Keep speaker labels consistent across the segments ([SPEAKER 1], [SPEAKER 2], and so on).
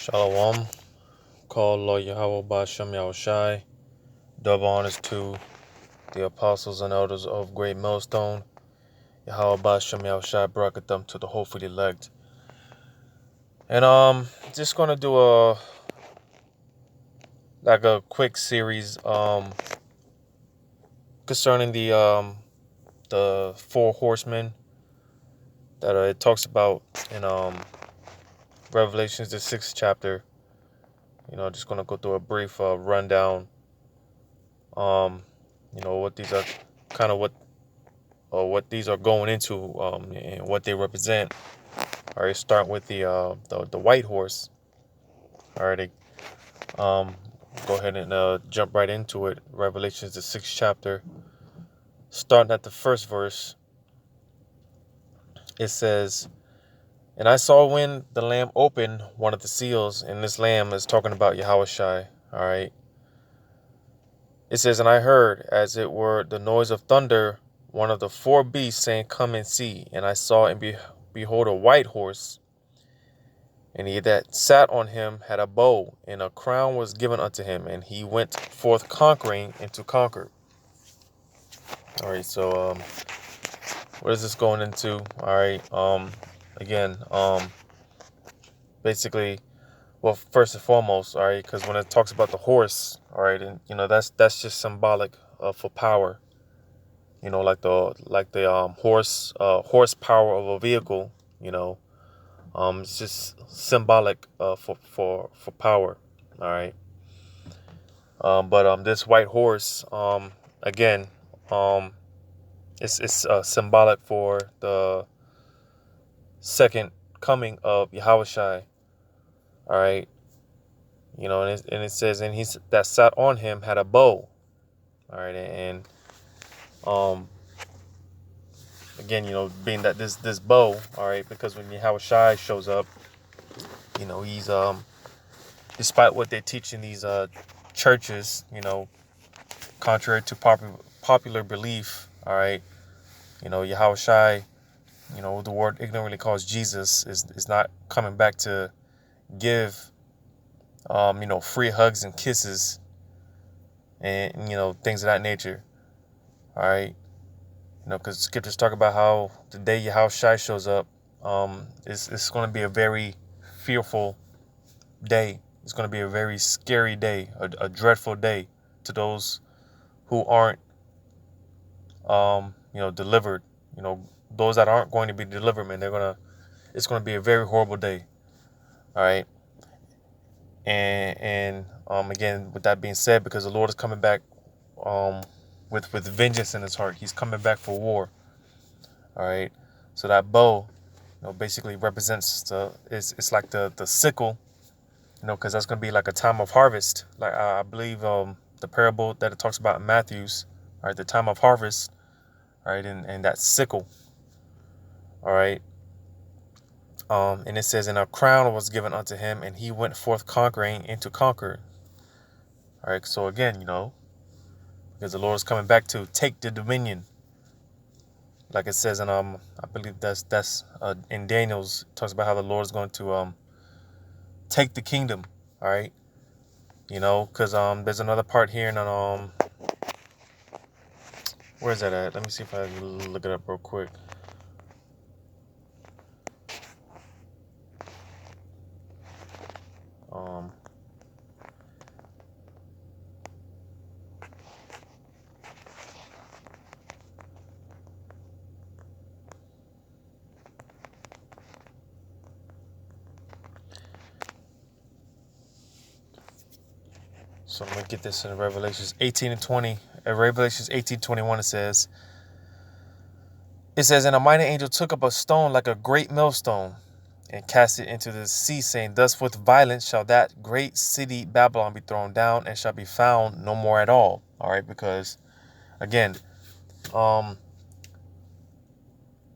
[SPEAKER 1] Shalom. Call Lord Yahweh Bashem Yahushai. Double honors to the apostles and elders of Great Millstone. Yahweh Bashem Yahushai Barakatham to the hopefully elect. And just gonna do a quick series concerning the four horsemen that it talks about in Revelations the 6th chapter. Just gonna go through a brief rundown. What these are, kind of what these are going into, and what they represent. All right, start with the white horse. All right, go ahead and jump right into it. Revelations the 6th chapter, starting at the first verse. It says, "And I saw when the Lamb opened one of the seals," and this Lamb is talking about Yahushai. All right. It says, "And I heard, as it were the noise of thunder, one of the four beasts saying, Come and see. And I saw and behold a white horse, and he that sat on him had a bow, and a crown was given unto him, and he went forth conquering and to conquer." All right, so what is this going into? All right, again, basically, well, first and foremost, all right, because when it talks about the horse, all right, and that's just symbolic for power. Like the horsepower of a vehicle. It's just symbolic for power. All right. But this white horse, again, it's symbolic for the second coming of Yahushai. All right. And it says, and he that sat on him had a bow. All right, and again, being that this bow, all right, because when Yahushai shows up, he's despite what they teach in these churches, contrary to popular belief, all right, Yahushai, the word ignorantly calls Jesus, is not coming back to give, free hugs and kisses and, things of that nature, all right, because scriptures talk about how the day Yahushai shows up, it's going to be a very fearful day. It's going to be a very scary day, a dreadful day to those who aren't, delivered. Those that aren't going to be delivered, man, it's going to be a very horrible day. All right. And again, with that being said, because the Lord is coming back, with vengeance in his heart, he's coming back for war. All right. So that bow, basically represents it's like the sickle, because that's going to be like a time of harvest. Like I believe the parable that it talks about in Matthew's, all right, the time of harvest, all right, and that sickle, all right. And it says, and a crown was given unto him, and he went forth conquering and to conquer. All right, so again, because the Lord is coming back to take the dominion, like it says in I believe that's in Daniel's, it talks about how the Lord is going to take the kingdom. All right. Because there's another part here, and where is that at? Let me see if I look it up real quick. So I'm gonna get this in Revelations 18 and 20. At Revelations 18:21, it says, and a mighty angel took up a stone like a great millstone, and cast it into the sea, saying, Thus with violence shall that great city Babylon be thrown down, and shall be found no more at all. All right, because again,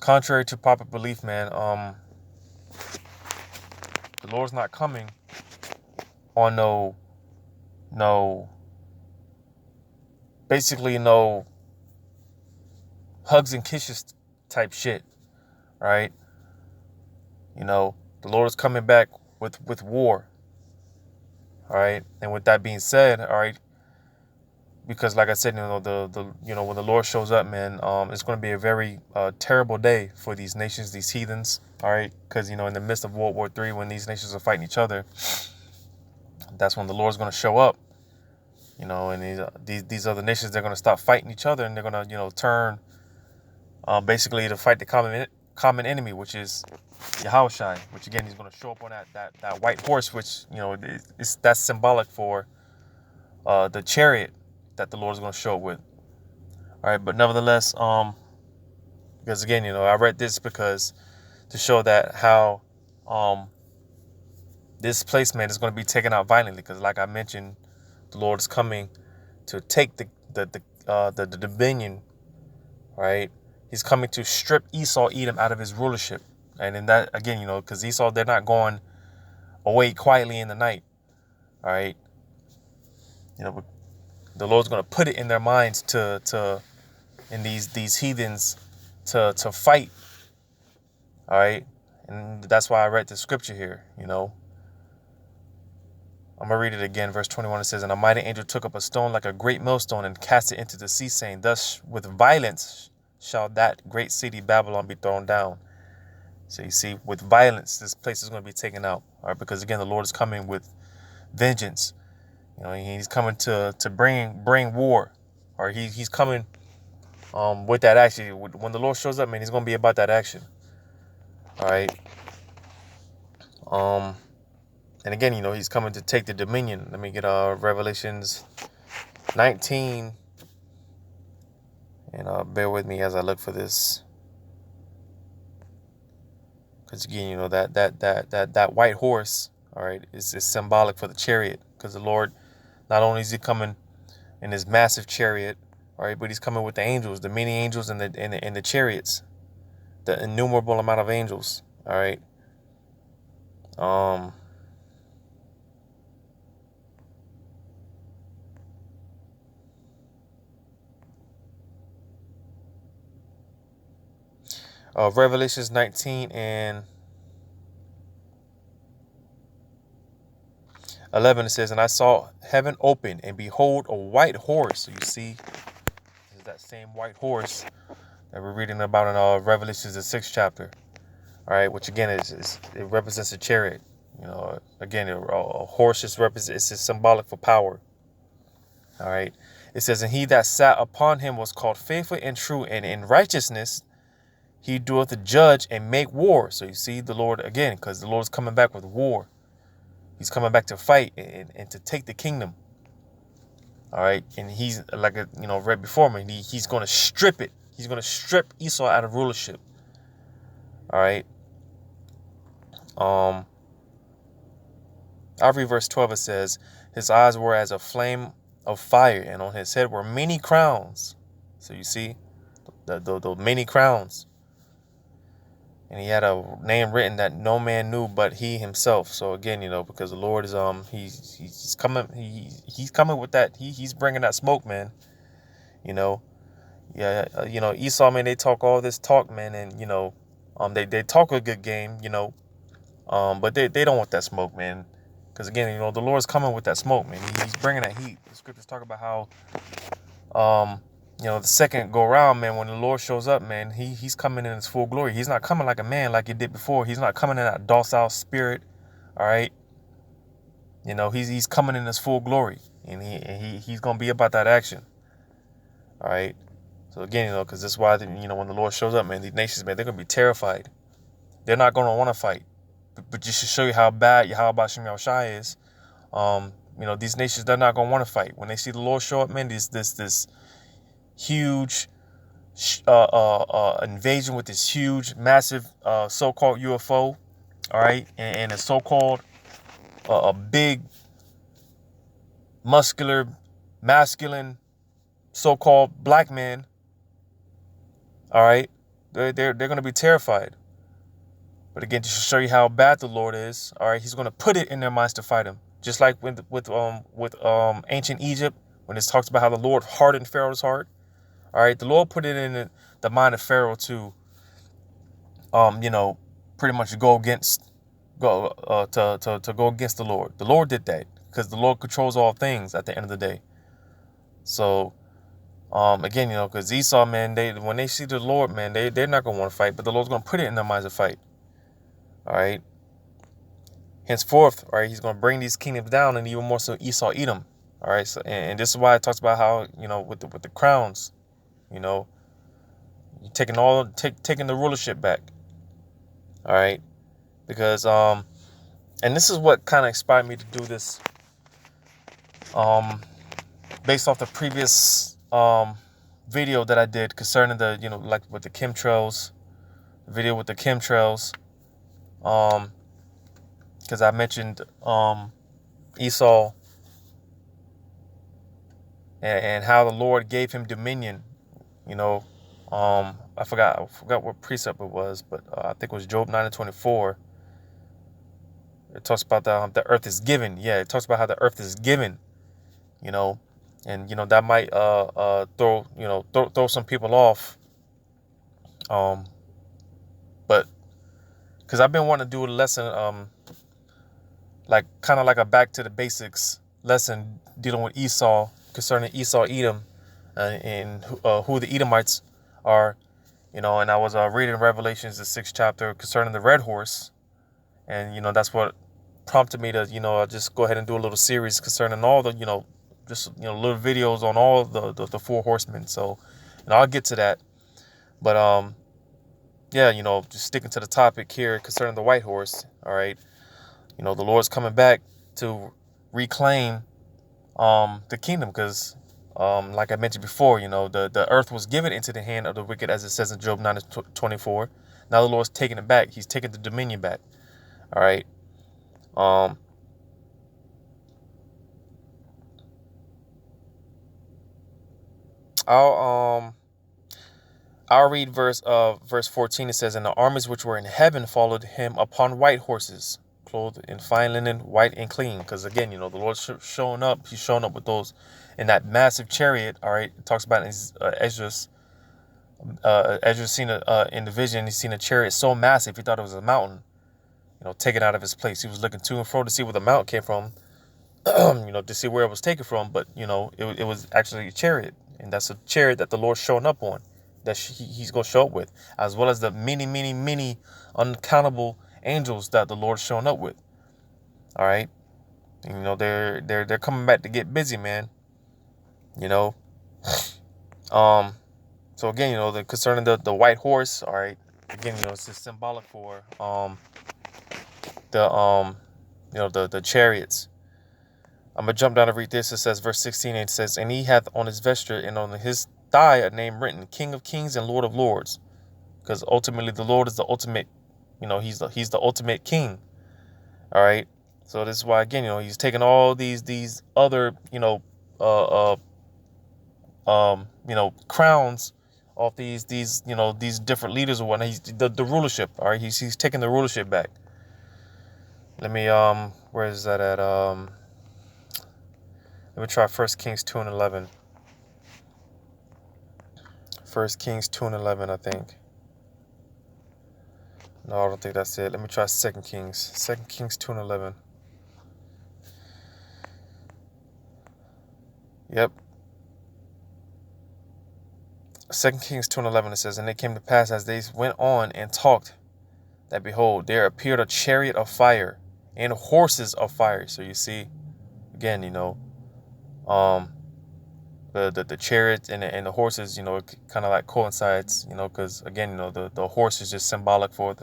[SPEAKER 1] contrary to popular belief, man, the Lord's not coming on basically no hugs and kisses type shit, right? The Lord is coming back with war. All right. And with that being said, all right, because like I said, when the Lord shows up, man, it's going to be a very terrible day for these nations, these heathens. All right. Because, in the midst of World War III, when these nations are fighting each other, that's when the Lord's going to show up. And these other nations, they're going to stop fighting each other, and they're going to, turn basically to fight the common enemy, which is Yahushua, which again, he's going to show up on that white horse, which, that's symbolic for the chariot that the Lord is going to show up with. All right. But nevertheless, because again, I read this because to show that how this placement is going to be taken out violently, because like I mentioned, the Lord is coming to take the dominion, right? He's coming to strip Esau, Edom out of his rulership. And in that, again, because Esau, they're not going away quietly in the night. All right. The Lord's going to put it in their minds in these heathens to fight. All right. And that's why I read the scripture here, I'm going to read it again. Verse 21, it says, "And a mighty angel took up a stone like a great millstone and cast it into the sea, saying, Thus with violence shall that great city Babylon be thrown down." So you see, with violence, this place is going to be taken out. All right, because again, the Lord is coming with vengeance. He's coming to bring war. Or he's coming with that action. When the Lord shows up, man, he's going to be about that action. All right. And again, he's coming to take the dominion. Let me get Revelations 19. And bear with me as I look for this. Because again, that white horse, all right, is symbolic for the chariot. Because the Lord, not only is he coming in his massive chariot, all right, but he's coming with the angels, the many angels and the chariots, the innumerable amount of angels. All right. Revelations 19 and 11, it says, "And I saw heaven open, and behold, a white horse." So you see, this is that same white horse that we're reading about in Revelations, the 6th chapter. All right, which again it represents a chariot. Again, a horse is symbolic for power. All right, it says, "And he that sat upon him was called Faithful and True, and in righteousness he doeth to judge and make war." So you see the Lord again, because the Lord is coming back with war. He's coming back to fight and to take the kingdom. All right. And he's like, read before me, he's going to strip it. He's going to strip Esau out of rulership. All right. I'll read verse 12. It says, "His eyes were as a flame of fire, and on his head were many crowns." So you see the many crowns. And he had a name written that no man knew but he himself. So again, because the Lord is he's coming he's coming with that. He's bringing that smoke, man. Esau, man, they talk all this talk, man, and they talk a good game, but they don't want that smoke, man. Because again, the Lord's coming with that smoke, man. He's bringing that heat. The scriptures talk about how the second go around, man, when the Lord shows up, man, he's coming in his full glory. He's not coming like a man like he did before. He's not coming in that docile spirit. All right. He's coming in his full glory, and he's going to be about that action. All right. So again, because that's why, when the Lord shows up, man, these nations, man, they're going to be terrified. They're not going to want to fight. But just to show you how bad Yahweh Shem Yahushua is, these nations, they're not going to want to fight. When they see the Lord show up, man, this huge invasion with this huge, massive so-called UFO, all right, and a so-called a big, muscular, masculine, so-called black man, all right, they're going to be terrified. But again, just to show you how bad the Lord is, all right, he's going to put it in their minds to fight him, just like with ancient Egypt, when it talks about how the Lord hardened Pharaoh's heart. All right, the Lord put it in the mind of Pharaoh to, pretty much to go against the Lord. The Lord did that. because the Lord controls all things at the end of the day. So, again, because Esau, man, when they see the Lord, man, they're not going to want to fight, but the Lord's going to put it in their minds to fight. All right. Henceforth, all right, he's going to bring these kingdoms down, and even more so Esau, Edom. All right. So, and this is why it talks about how, with the crowns, taking the rulership back. All right. Because, and this is what kind of inspired me to do this, based off the previous, video that I did concerning the, like with the chemtrails, because I mentioned, Esau and how the Lord gave him dominion, I forgot what precept it was, but I think it was Job 9:24. It talks about the earth is given. Yeah, it talks about how the earth is given, and that might throw some people off. But because I've been wanting to do a lesson, like kind of like a back to the basics lesson dealing with Esau, concerning Esau, Edom, and who the Edomites are, and I was reading Revelations, the 6th chapter, concerning the red horse, and that's what prompted me to just go ahead and do a little series concerning all the just little videos on all the four horsemen. So I'll get to that, but yeah, just sticking to the topic here concerning the white horse. All right, the Lord's coming back to reclaim the kingdom, because like I mentioned before, the earth was given into the hand of the wicked, as it says in Job 9:24. Now the Lord's taking it back. He's taking the dominion back. All right. I'll read verse 14. It says, "And the armies which were in heaven followed him upon white horses, clothed in fine linen, white and clean." Because again, the Lord's showing up. He's showing up with those in that massive chariot. All right, it talks about in Ezra's. Ezra's seen in the vision. He's seen a chariot so massive he thought it was a mountain. Taken out of his place. He was looking to and fro to see where the mountain came from. To see where it was taken from. But it was actually a chariot, and that's a chariot that the Lord's showing up on, that he's going to show up with, as well as the many, many, many uncountable angels that the Lord's showing up with. All right, and, they're coming back to get busy, man. So again, concerning the white horse. All right, again, it's just symbolic for the chariots. I'm gonna jump down and read this. It says, verse 16. And it says, "And he hath on his vesture and on his thigh a name written, King of Kings and Lord of Lords." Because ultimately the Lord is the ultimate, he's the ultimate king. All right. So this is why, again, he's taking all these other, crowns off these different leaders or whatnot. He's the rulership. All right. He's taking the rulership back. Let me, where is that at? Let me try 1 Kings 2:11. 1 Kings 2:11, I think. No, I don't think that's it. Let me try 2 Kings. 2 Kings 2:11. Yep. 2 Kings 2:11, it says, "And it came to pass as they went on and talked, that behold, there appeared a chariot of fire and horses of fire." So you see, again, the chariot and the horses, it kind of like coincides, because again, the horse is just symbolic for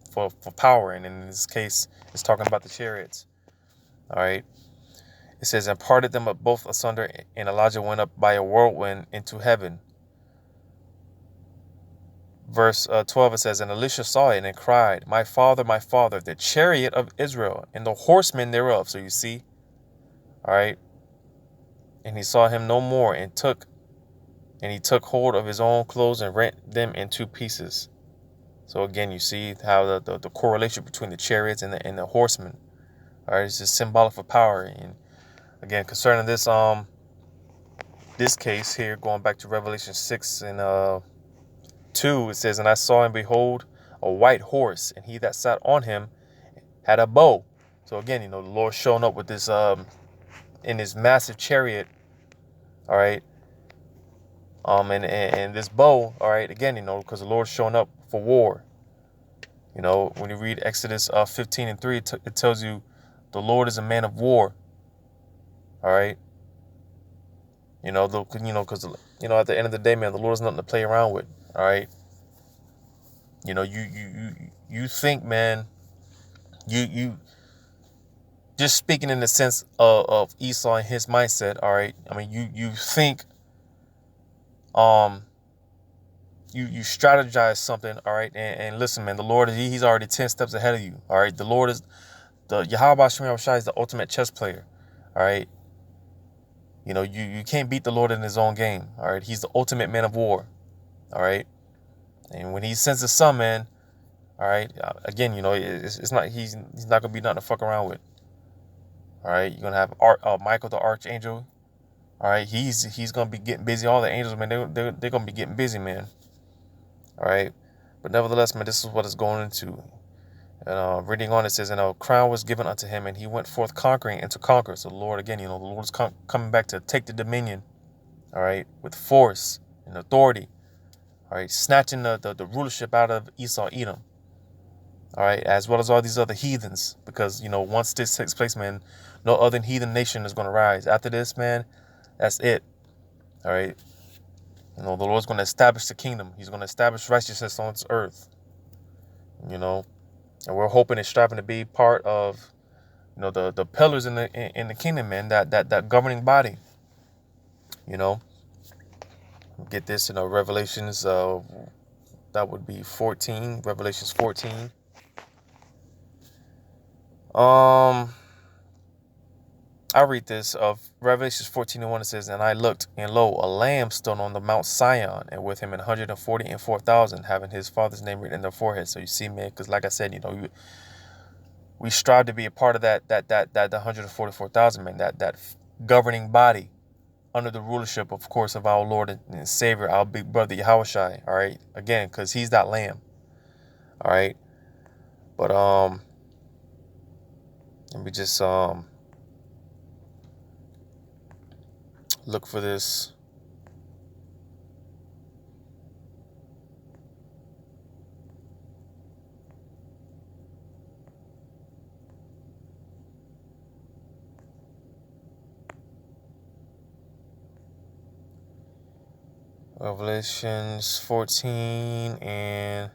[SPEAKER 1] for power, and in this case, it's talking about the chariots. All right. It says, "And parted them both asunder, and Elijah went up by a whirlwind into heaven." Verse 12, it says, "And Elisha saw it and cried, my father, the chariot of Israel and the horsemen thereof." So you see, all right. "And he saw him no more, and he took hold of his own clothes and rent them in two pieces." So again, you see how the correlation between the chariots and the horsemen. All right, it's just symbolic for power. And again, concerning this this case here, going back to Revelation 6 and 2, it says, "And I saw and behold a white horse, and he that sat on him had a bow." So again, the Lord showing up with this in his massive chariot. All right. And this bow, all right, again, because the Lord's showing up for war. When you read Exodus 15:3, it tells you the Lord is a man of war. All right. Because at the end of the day, man, the Lord is nothing to play around with. All right. You think, man, you just speaking in the sense of Esau and his mindset. All right. I mean, you think, you strategize something. All right. And listen, man, the Lord, he's already 10 steps ahead of you. All right. The Lord is the Yahweh Shai is the ultimate chess player. All right. You can't beat the Lord in his own game. All right. He's the ultimate man of war. All right. And when he sends his son, man, all right, again, it's not, he's not going to be nothing to fuck around with. All right. You're going to have Michael, the archangel. All right. He's going to be getting busy. All the angels, man, they're going to be getting busy, man. All right. But nevertheless, man, this is what it's going into. And reading on, it says, and a crown was given unto him, and he went forth conquering and to conquer. So the Lord, again, the Lord is coming back to take the dominion, all right, with force and authority, all right, snatching the rulership out of Esau, Edom, all right, as well as all these other heathens, because, once this takes place, man, no other heathen nation is going to rise. After this, man, that's it, all right. The Lord's going to establish the kingdom. He's going to establish righteousness on this earth, and we're hoping and striving to be part of, the pillars in the kingdom, man. That governing body. Get this, Revelations. That would be 14. Revelations 14. I read this of Revelations 14:1. It says, and I looked, and lo, a lamb stood on the Mount Sion, and with him 144,000, having his father's name written in their forehead. So you see, man, because like I said, we strive to be a part of that 144,000, man, that governing body under the rulership, of course, of our Lord and Savior, our big brother Yahweh Shai. All right, again, because he's that lamb. All right, but let me just look for this. Revelations 14 and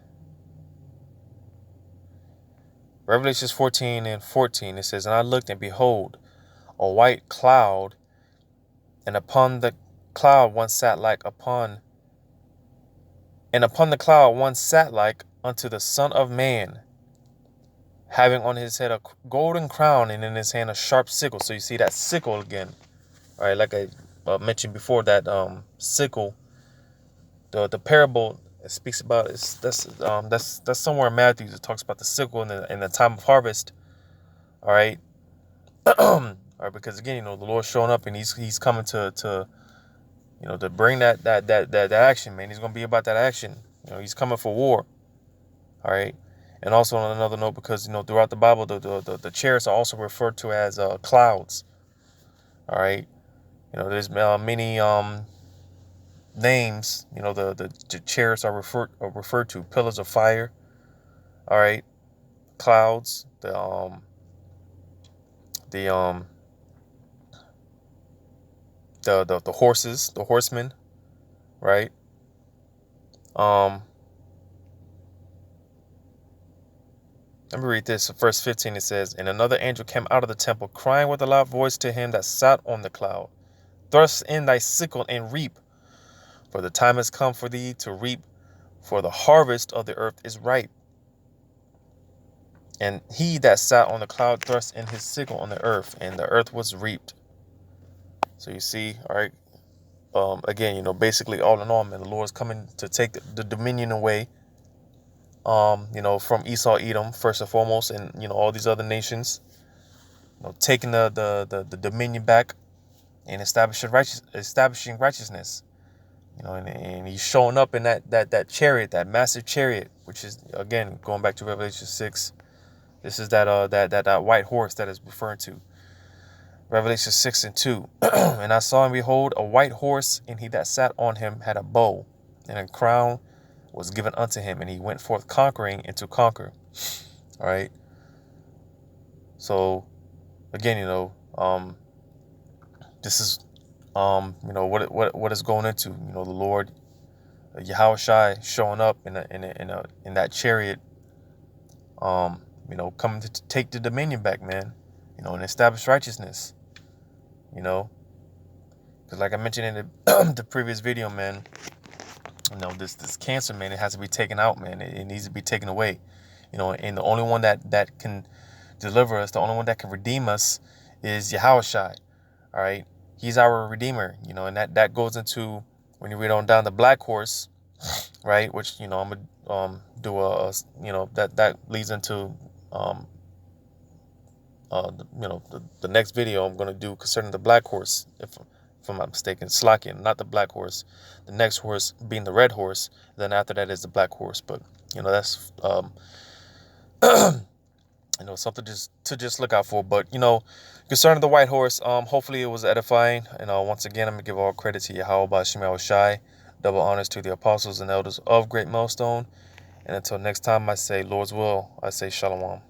[SPEAKER 1] Revelations 14 and 14. It says, and I looked, and behold, a white cloud, and upon the cloud one sat like unto the Son of Man, having on his head a golden crown, and in his hand a sharp sickle. So you see that sickle again. All right, like I mentioned before, that sickle. The parable it speaks about that's somewhere in Matthew. It talks about the sickle in the time of harvest. All right, all right, because again, the Lord's showing up, and he's coming to to bring that action, man. He's gonna be about that action. He's coming for war. All right, and also on another note, because throughout the Bible, the chariots are also referred to as clouds. All right, there's many names. The chariots are referred to pillars of fire. All right, clouds. The horses, the horsemen. Right. Let me read this. Verse 15. It says, and another angel came out of the temple, crying with a loud voice to him that sat on the cloud, thrust in thy sickle and reap, for the time has come for thee to reap, for the harvest of the earth is ripe. And he that sat on the cloud thrust in his sickle on the earth, and the earth was reaped. So you see, all right. Again, basically all in all, man, the Lord is coming to take the dominion away. From Esau, Edom, first and foremost, and all these other nations. Taking the dominion back and establishing righteousness. And he's showing up in that chariot, that massive chariot, which is, again, going back to Revelation 6. This is that white horse that is referring to. Revelation 6:2. And I saw and behold a white horse, and he that sat on him had a bow, and a crown was given unto him, and he went forth conquering and to conquer. All right. So again, this is what it's going into. The Lord Yahushua showing up in that chariot, coming to take the dominion back, man, and establish righteousness, because like I mentioned in the previous video, man, this cancer, man, it has to be taken out, man. It needs to be taken away, and the only one that can deliver us, the only one that can redeem us is Yahushua. All right. He's our redeemer, and that goes into when you read on down the black horse, right? Which, I'm gonna do that leads into the next video I'm gonna do concerning the black horse, if I'm not mistaken. Slakin, not the black horse. The next horse being the red horse. Then after that is the black horse. But that's something to just look out for. But concerning the white horse, hopefully it was edifying. Once again, I'm gonna give all credit to Yahweh Shema Shai. Double honors to the apostles and elders of Great Millstone. And until next time, I say Lord's will. I say Shalom.